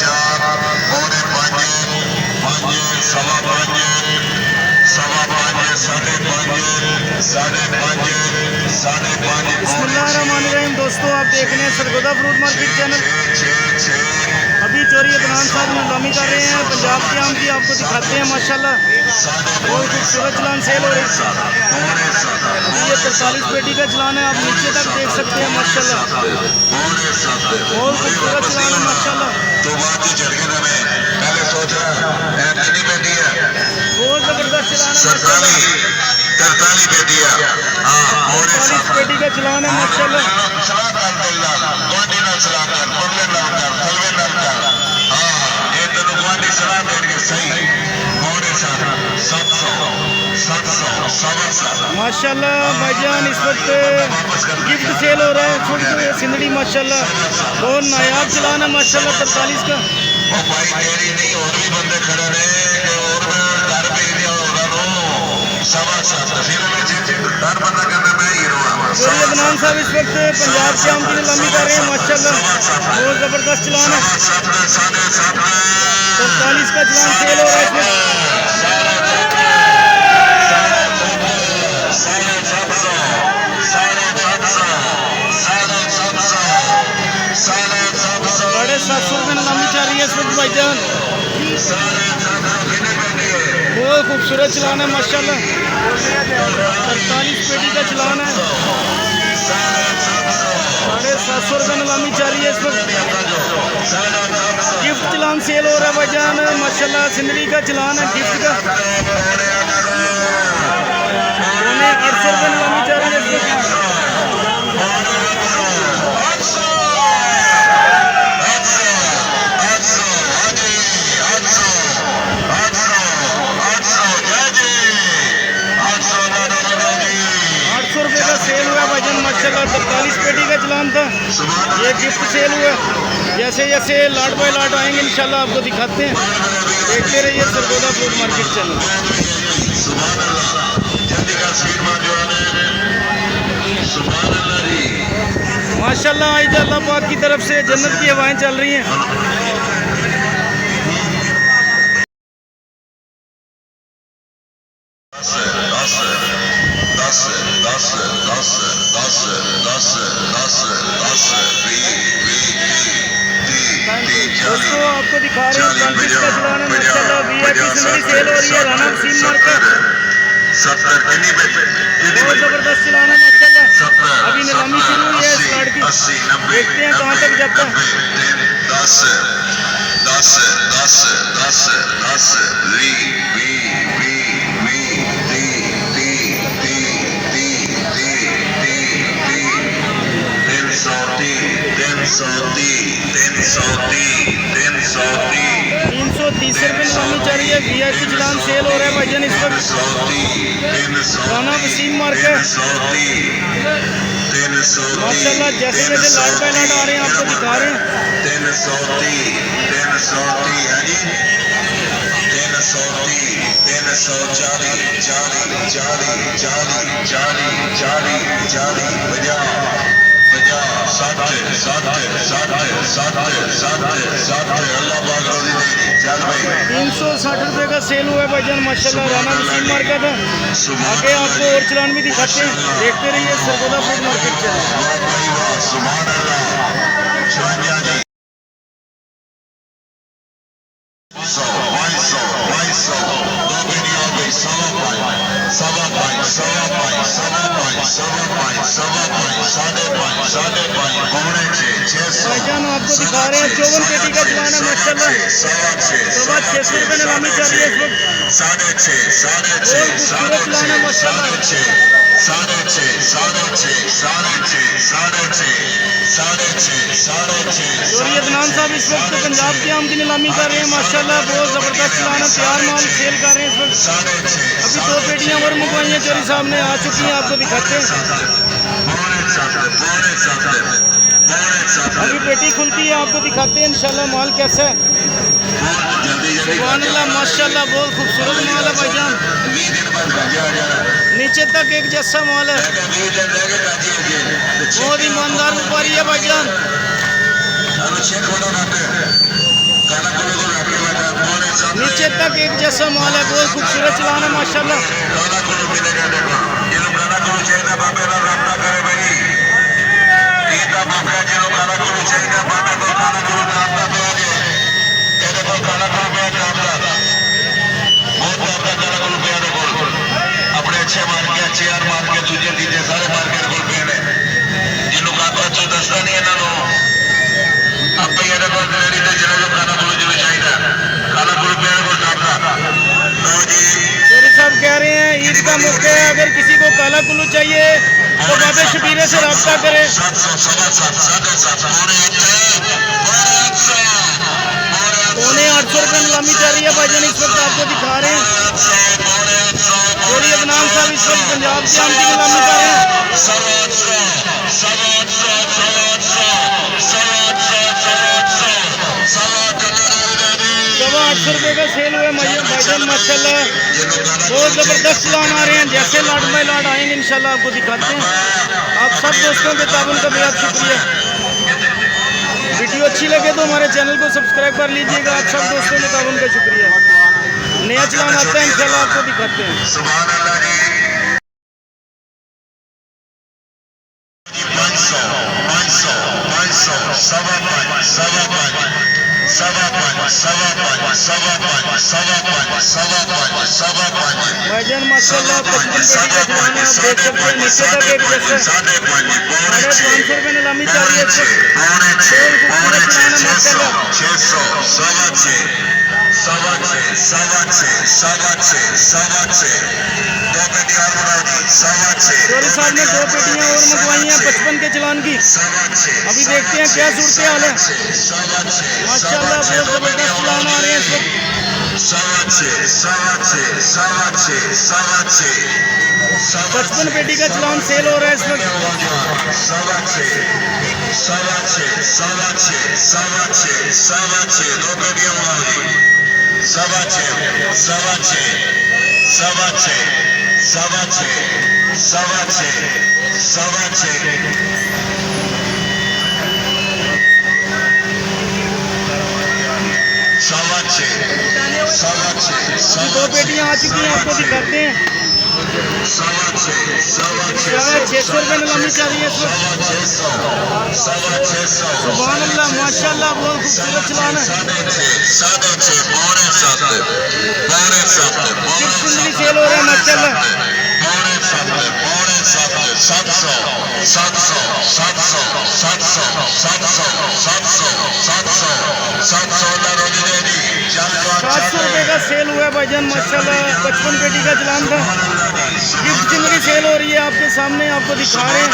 चार पौने पांच पांच सवा पांच सवा पांच साढ़े पांच साढ़े पांच साढ़े पांच। बिस्मिल्लाहिर्रहमानिर्रहीम। दोस्तों आप देख रहे हैं सरगोदा फ्रूट मार्केट चैनल। अभी चोरी अदनान साहब नीलामी कर रहे हैं पंजाब के आम की, आपको दिखाते हैं माशाल्लाह बहुत खूबसूरत चलान सेल हो रहे हैं। अभी ये 43 पेटी का चलान है, आप नीचे तक देख सकते हैं माशाल्लाह बहुत खूबसूरत चलान है माशाल्लाह। बहुत जबरदस्त चलान है माशाल्लाह। 43 पेटी का चलान है माशाल्लाह। माशाल्लाह भाईजान इस वक्त गिफ्ट सेल हो रहा है छोटी सिंदड़ी माशाल्लाह बहुत नायाब चलान है माशाल्लाह 43 का। चोरी अदनान साहब इस वक्त पंजाब के आम की नीलामी कर रहे हैं माशाल्लाह बहुत ज़बरदस्त चलान है। 43 का चलान सेल हो रहा है इसमें। ₹750 नीलामी चल रही है इस वक्त भाईजान। बहुत खूबसूरत चलान है माशाल्लाह। 43 पेटी का चलान है। ₹750 नीलामी चल रही है इस वक्त। गिफ्ट चलान सेल हो रहा है भाईजान माशाल्लाह। सिंदड़ी का चलान है गिफ्ट का। ₹800 नीलामी चल रही है इस वक्त। सेल हुआ भाईजान माशाल्लाह। 43 पेटी का चलान था, ये गिफ्ट सेल हुआ। जैसे जैसे लाट बाय लाट आएंगे इंशाल्लाह आपको दिखाते हैं। देखते रहिए सरगोदा फ्रूट मार्केट चैनल। माशाल्लाह आज अल्लाह पाक की तरफ से जन्नत की हवाएं चल रही हैं। दोस्तों आपको दिखा रहे हैं 35 का चलान है माशाल्लाह। VIP सिंदड़ी सेल हो रही है राना वसीम मार्केट। बहुत जबरदस्त चलान है माशाल्लाह। अभी नीलामी शुरू हुई है इस कार्ड की, देखते हैं कहाँ तक जाता है। 10 ₹330 नीलामी चल रही है। VIP चलान सेल हो रहा है भाईजान इस वक्त राना वसीम मार्केट माशाल्लाह। जैसे जैसे लाट बाय लाट आ रहे हैं आपको दिखा रहे हैं। 360 रुपये का सेल हुआ है भाईजान माशाल्लाह। राना वसीम मार्केट है। आगे आपको और चलान भी दिखाते हैं, देखते रहिए सरगोदा फ्रूट मार्केट चैनल। भाईजान आपको दिखा रहे हैं 54 पेटी का चलान है माशाल्लाह। ₹650 नीलामी चल रही है इस वक्त। खूबसूरत चलान है माशाल्लाह। चोरी अदनान साहब इस वक्त पंजाब के आम की नीलामी कर रहे हैं माशाल्लाह। बहुत जबरदस्त चलान है, तैयार माल सेल कर रहे हैं इस वक्त। अभी 2 पेटियां और मंगवाई हैं चोरी साहब ने, आ चुकी हैं, आपको दिखाते हैं। अभी पेटी खुलती है, आपको दिखाते हैं इंशाल्लाह माल कैसा है। सुभान अल्लाह माशाल्लाह बहुत खूबसूरत माल है भाईजान। नीचे तक एक जैसा माल है, बहुत ईमानदार व्यापारी है भाईजान। नीचे तक एक जैसा माल है, बहुत खूबसूरत चलान है माशाल्लाह। काला कुल्लू मिलेगा। देखो जिन्हों काला कुल्लू चाहिए बाबे का रब्ता करे भाई। ईद का बाबे जिन्हों काला कुल्लू चाहिए बाबे को काला कुल्लू रब्ता दोगे। ये देखो काला कुल्लू पे रब्ता बहुत रब्ता काला कुल्लू पे देखो अपने अच्छे मार के अच्छे यार मार के तुझे दीजिए सारे मार के कुल पे ने जिन्हों का तो अच्छा दस्ता नहीं है ना लो अब ये देखो मेरी तो जिन्हों काला कुल्लू जो चाहिए काला कुल्लू पे को रब्ता लो जी। चोरी साहब कह रहे हैं ईद का मौका है, अगर किसी को काला कुल्लू चाहिए तो बाबे शबीरे से रब्ता करें। 800 रुपये नीलामी चल रही है भाईजान, इस वक्त आपको दिखा रहे हैं। चोरी अदनान साहब इस वक्त पंजाब से आम की नीलामी कर रहे हैं। 800 रुपये का सेल हुआ भाईजान माशाल्लाह, बहुत ज़बरदस्त चलान आ रहे हैं। जैसे लाट बाई लाट आएंगे इंशाल्लाह आपको दिखाते हैं। आप सब दोस्तों के ताबन का बेहद शुक्रिया। वीडियो अच्छी लगे तो हमारे चैनल को सब्सक्राइब कर लीजिएगा। आप सब दोस्तों के ताबन का शुक्रिया। नया चलान आता है इंशाल्लाह आपको दिखाते हैं। भाईजान माशाल्लाह 55 पेटी का चलान है, आप देख सकते हैं नीचे तक एक जैसे 550 रुपये नीलामी चल रही है। खूबसूरत चलान है माशाल्लाह। 600 साहब ने 2 पेटियां और मंगवाई हैं 55 के चलान की। अभी देखते हैं क्या सूरत हाल है। माशाल्लाह बहुत जबरदस्त चलान आ रहे हैं इस वक्त। 55 पेटी का चलान सेल हो रहा है इस वक्त। 2 पेटियां मंगाओ। 2 पेटियां आ चुकी हैं, आपको दिखाते हैं। 600 रुपये नीलामी चल रही है इस वक्त। सुभान अल्लाह माशाल्लाह बहुत खूबसूरत चलान है। जिंदगी सेल हो रहा है माशाल्लाह। 700 रुपये का सेल हुआ है भाईजान माशाल्लाह। 55 पेटी का चलान था। गिफ्ट जिंदगी सेल हो रही है आपके सामने, आपको दिखा रहे हैं।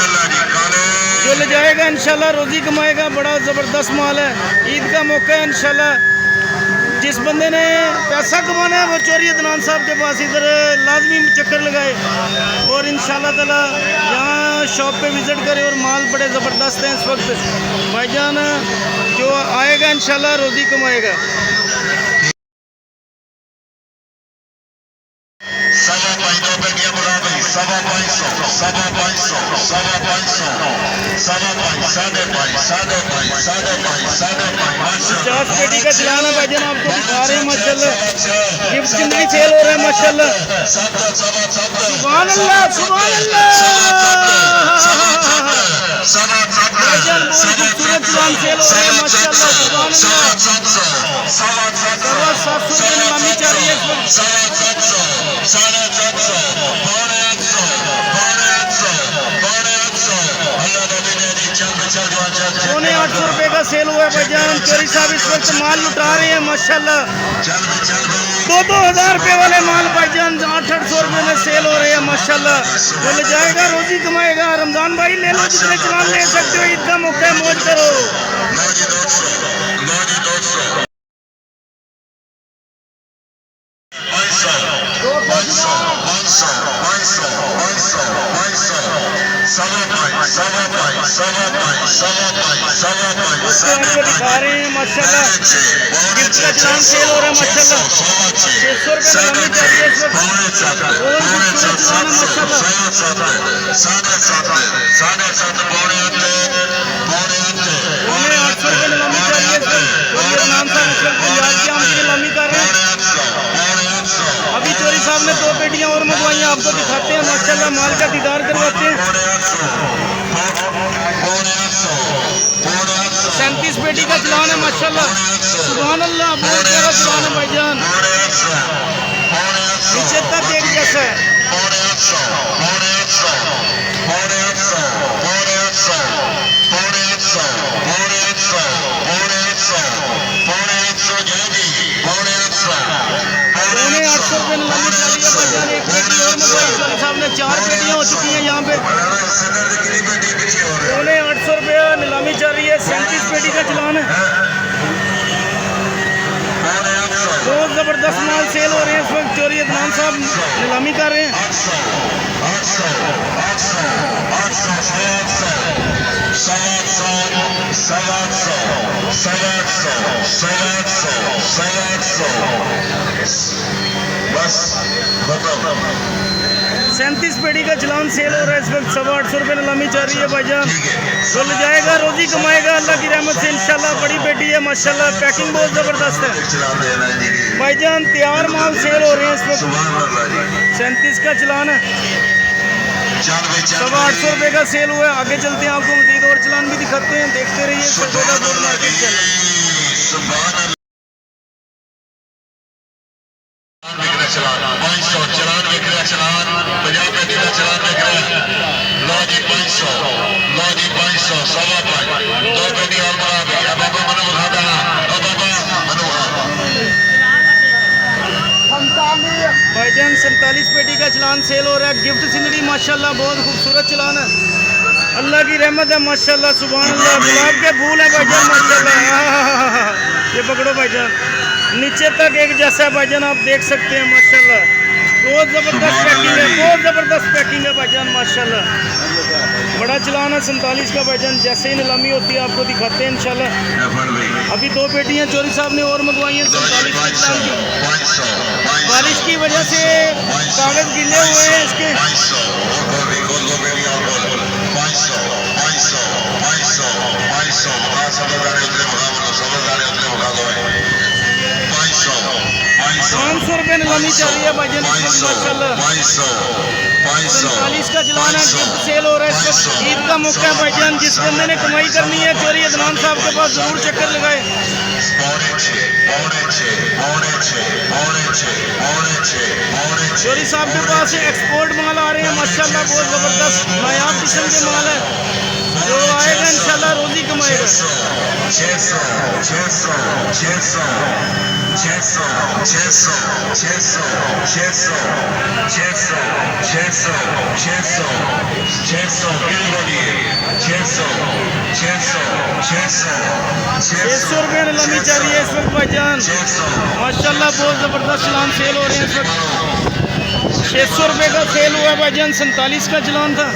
जो ले जाएगा इंशाल्लाह रोजी कमाएगा। बड़ा ज़बरदस्त माल है, ईद का मौका है इंशाल्लाह। जिस बंदे ने पैसा कमाना है वो चोरी अदनान साहब के पास इधर लाजमी चक्कर लगाए और इंशाल्लाह ताला यहाँ शॉप पे विज़िट करे। और माल बड़े ज़बरदस्त हैं इस वक्त। भाईजान जो आएगा इंशाल्लाह रोजी कमाएगा। पचास पेटी का चलान है भाईजान, आपको दिखा रहे हैं माशाल्लाह। गिफ्ट जिंदगी सेल हो रहा है माशाल्लाह। सुभान अल्लाह सुभान अल्लाह। भाईजान बहुत खूबसूरत चलान सेल हो रहा है माशाल्लाह। सुभान अल्लाह। 700 रुपये नीलामी चल रही है इस वक्त। 800 रुपये का सेल हुआ है भाईजान। चोरी साहब इस वक्त माल लुटा रहे हैं माशाल्लाह। 2-2 हज़ार रुपये वाले माल भाईजान 800 रुपये में सेल हो रहे हैं माशाल्लाह। जो ले जाएगा रोजी कमाएगा। रमजान भाई ले लो, जितने चलान ले सकते हो, ईद का मौका है, मौज करो। 600 दिखा रहे हैं माशाल्लाह। गिफ्ट का चलान सेल हो रहा है माशाल्लाह। 600 रुपये नीलामी चल रही है इस वक्त। बहुत खूबसूरत चलान है माशाल्लाह। 800 रुपये नीलामी चल रही है इस वक्त। चोरी अदनान साहब इस वक्त पंजाब के आम की नीलामी कर रहे हैं। दो पेटियां और मंगवाई हैं, आपको दिखाते हैं माशाल्लाह, माल का दीदार करवाते हैं। 37 पेटी का चलान है माशाल्लाह, सुभान अल्लाह, बहुत प्यारा चलान है भाईजान, नीचे तक एक जैसा है। पौने 800 रुपये नीलामी चल रही है भाईजान। एक पेटी और मंगवाई चौधरी साहब ने, 4 पेटियां हो चुकी हैं यहाँ पे। पौने 800 रुपये नीलामी चल रही है, 37 पेटी का चलान है। बहुत ज़बरदस्त माल सेल हो रहे हैं इस वक्त, चौधरी अदनान साहब नीलामी कर रहे हैं। बस बताओ, 37 पेटी का चलान सेल हो रहा है इस वक्त, 850 रुपये नीलामी चल रही है भाईजान। तो ले जाएगा, रोजी कमाएगा अल्लाह की रहमत से इंशाल्लाह। बड़ी पेटी है माशाल्लाह, पैकिंग बहुत ज़बरदस्त है भाईजान, तैयार माल सेल हो रहे हैं इस वक्त। 37 का चलान है, 850 रुपये का सेल हुआ है। आगे चलते हैं, आपको मजीद और चलान भी दिखाते हैं, देखते रहिए सरगोदा फूड मार्केट चैनल। चलान 500 चलान बिक रहा, चलान 50 पेटी का चलान बिक रहा है। लो जी 500, लो जी 500, 5.25, 2 पेटी और बढ़ा दी। अब बाबा मनु उठा देना, अब बाबा मनु उठा। भाईजान 47 पेटी का चलान सेल हो रहा है, गिफ्ट सिंदड़ी माशाल्लाह, बहुत खूबसूरत चलान है, अल्लाह की रहमत है माशाल्लाह, सुभान अल्लाह। गुलाब के फूल है भाईजान माशाल्लाह, ये पकड़ो भाईजान, नीचे तक एक जैसा है भाईजान, आप देख सकते हैं माशाल्लाह। बहुत ज़बरदस्त पैकिंग है, बहुत ज़बरदस्त पैकिंग है भाईजान माशाल्लाह। बड़ा चलान है 47 का भाईजान, जैसे ही नीलामी होती है आपको दिखाते हैं इंशाल्लाह। अभी 2 पेटियां चौधरी साहब ने और मंगवाई हैं 47 के चलान की। बारिश की वजह से कागज़ गिले हुए हैं इसके। ₹500 नीलामी चल रही है भाईजान माशाल्लाह। 47 का चलान है, गिफ्ट सेल हो रहा है इस वक्त, ईद का मौका है भाईजान। जिस बंदे ने कमाई करनी है चौधरी अदनान साहब के पास जरूर चक्कर लगाए। चौधरी साहब के पास एक्सपोर्ट माल आ रहे हैं माशाल्लाह, बहुत ज़बरदस्त नायाब किस्म के माल है, जो आएगा इंशाल्लाह रोजी कमाएगा। 600 रुपये नीलामी चल रही है इस वक्त भाईजान माशाल्लाह, बहुत ज़बरदस्त चलान सेल हो रहे हैं इस वक्त। 600 रुपये का सेल हुआ है भाईजान, 47 का चलान था।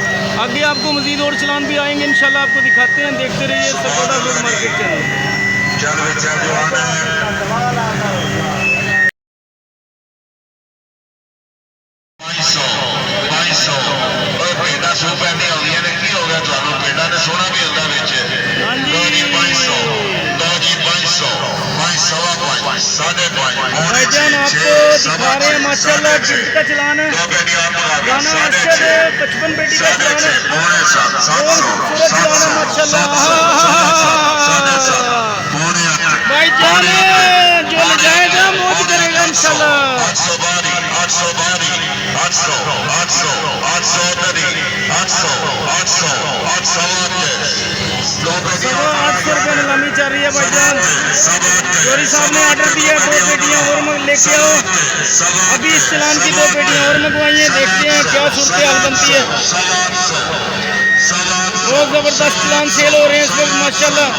आगे आपको मजीद और चलान भी आएंगे इंशाल्लाह, आपको दिखाते हैं, देखते रहिए सरगोदा फूड मार्केट चैनल। भाईजान आपको दिखा रहे हैं माशाल्लाह, गिफ्ट का चलान है, गाना अरशद 55 पेटी का चलान है, बहुत खूबसूरत चलान है माशाल्लाह। भाईजान जो ले जाएगा मौज करेगा इंशाल्लाह। 800 रुपये नीलामी चल रही है भाईजान। चौधरी साहब ने ऑर्डर दिया 2 पेटियां और लेके आओ। अभी इस चलान की 2 पेटियां और मंगवाई हैं, देखते हैं क्या सूरत हाल बनती है। बहुत ज़बरदस्त चलान सेल हो रहे हैं इस वक्त माशाल्लाह।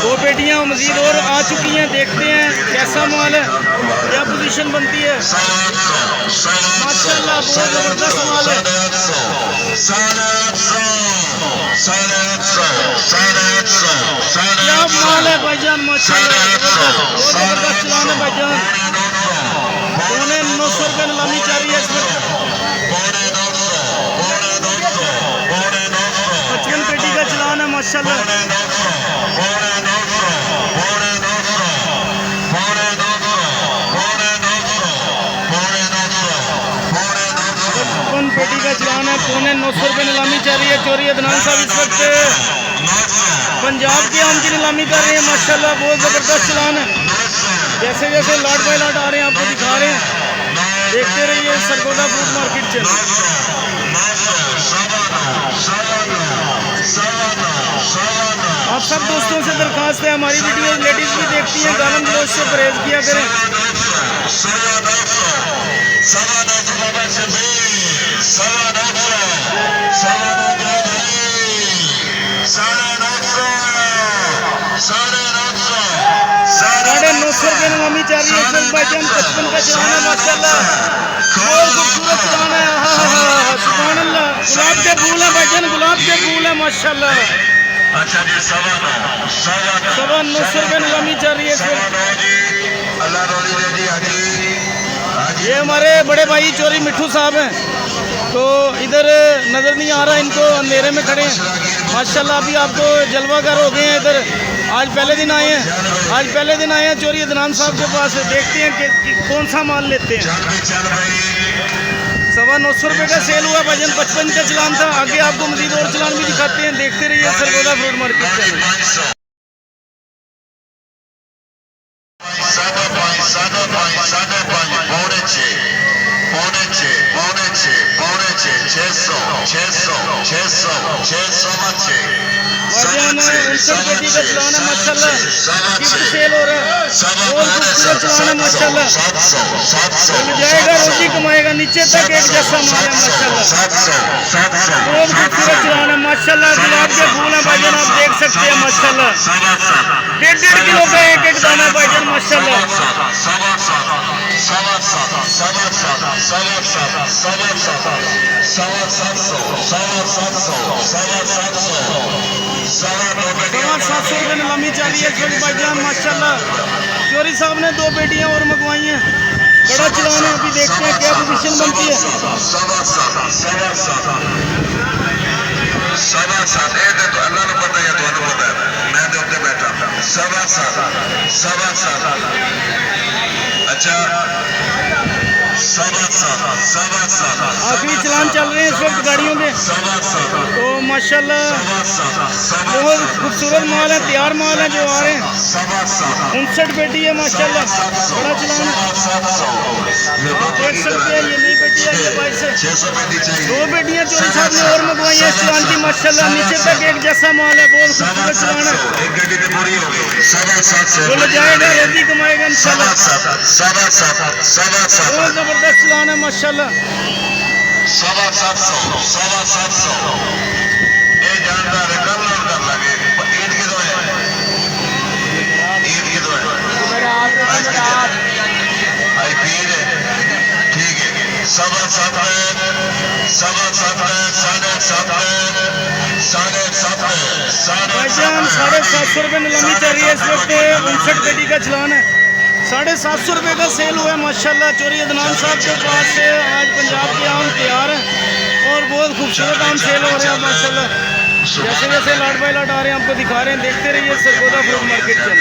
2 पेटियां मजीद और आ चुकी हैं, देखते हैं कैसा माल है, क्या पोजीशन बनती है माशाल्लाह। बहुत ज़बरदस्त माल है, क्या माल है भाईजान माशाल्लाह, बहुत ज़बरदस्त चलान है भाईजान। 900 रुपये नीलामी चल रही है इस वक्त। 55 पेटी का चलान है माशाल्लाह। पौने 900 रुपये नीलामी चल रही है। चोरी अदनान साहब इस वक्त पंजाब के आम की नीलामी कर रहे हैं माशाल्लाह। बहुत ज़बरदस्त चलान है। जैसे जैसे लॉट बाय लॉट आ रहे हैं आपको दिखा रहे हैं, देखते रहिए सरगोदा फ्रूट मार्केट चैनल। आप सब दोस्तों से दरख्वास्त है, हमारी वीडियो लेडीज़ भी देखती हैं, गालम गलोच से परहेज किया करें। साढ़े 900 रुपये नीलामी चल रही है। भाईजान 55 का चलान है माशाल्लाह। बहुत खूबसूरत चलान है। सुभान अल्लाह। गुलाब के फूल है भाईजान, गुलाब के फूल है माशाल्लाह। अच्छा जी, 900 रुपये नीलामी चल रही है। ये हमारे बड़े भाई चोरी मिट्ठू साहब हैं, तो इधर नज़र नहीं आ रहा इनको, अंधेरे में खड़े हैं माशाल्लाह। अभी आपको जलवागर हो गए हैं इधर। आज पहले दिन आए हैं, चोरी अदनान साहब के पास। देखते हैं कि कौन सा माल लेते हैं। 925 रुपये का सेल हुआ भाईजान। 55 का चलान था। आगे आपको मजीद और चलान भी दिखाते हैं, देखते रहिए सरगोदा फ्रूट मार्केट चैनल। भाईजान 59 पेटी का चलान है माशाल्लाह। गिफ्ट सेल हो रहा है। बहुत खूबसूरत चलान है माशाल्लाह। जाएगा रोजी कमाएगा, नीचे तक एक जैसा माल है माशाल्लाह। बहुत खूबसूरत चलान है माशाल्लाह। गुलाब के फूल है भाईजान, आप देख सकते हैं माशाल्लाह। 1.5 किलो का एक दाना भाईजान माशाल्लाह। ₹700 नीलामी चल रही है भाईजान माशाल्लाह। चोरी साहब ने 2 पेटियां और मंगवाई हैं। बड़ा चलान है। अभी देखते हैं क्या पोजीशन बनती है। अल्लाह को पता है, तुम्हें पता है, मैं तो अपने बैठा 7.7। अच्छा, आखिरी चलान चल रहे हैं इस वक्त गाड़ियों के, तो माशाल्लाह बहुत खूबसूरत माल है, तैयार माल है जो आ रहे हैं। 59 पेटी है माशाल्लाह। बड़ा चलान है, आप देख सकते हैं। ये नई पेटी है, ये 2 पेटियां चोरी साहब ने और मंगवाई है इस चलान की माशाल्लाह। नीचे तक एक जैसा माल है। बहुत खूबसूरत चलान है। बोले जाएगा रोजी कमाएगा इंशाल्लाह। बहुत जबरदस्त चलान है माशाल्लाह। 700 ये जानदार है। कल लोड कर लगे। ईद की दो है, आई पीर है, ठीक है। 7.7 भाईजान 750 रुपये नीलामी चल रही है इस वक्त। 59 पेटी का चलान है। 750 रुपये का सेल हुआ है माशाल्लाह। चोरी अदनान साहब के पास से आज पंजाब के आम तैयार हैं और बहुत खूबसूरत आम सेल हो रहे हैं माशाल्लाह। जैसे जैसे लॉट बाय लॉट आ रहे हैं आपको दिखा रहे हैं, देखते रहिए सरगोदा फ्रूट मार्केट चैनल।